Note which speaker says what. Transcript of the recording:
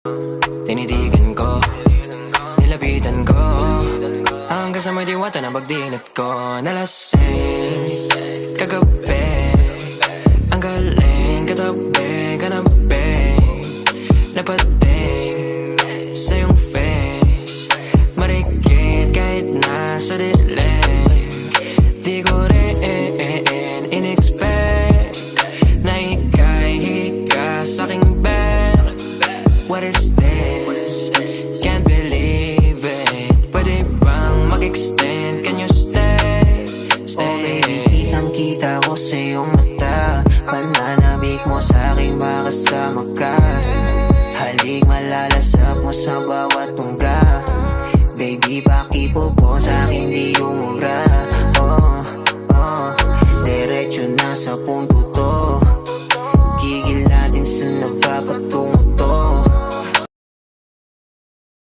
Speaker 1: Tinitigan ko, nilapitan ko, hanggang sa may diwata na pagdinat ko. Nalasing kagabi, ang galing katabi, kanabi, napating sa iyong face, marikit kahit nasa dilim. Di ko rin in-expect na ika'y hika sa'king bed. What is this? Can't believe it. Pwede bang mag-extend? Can you stay? Stay.
Speaker 2: Okay, kitang-kita ko sa iyong mata, pananabik mo sa'king makasama ka. Halik malalasap mo sa bawat tungga. Baby, pakipo po sa'kin di umubra. Diretso na sa punto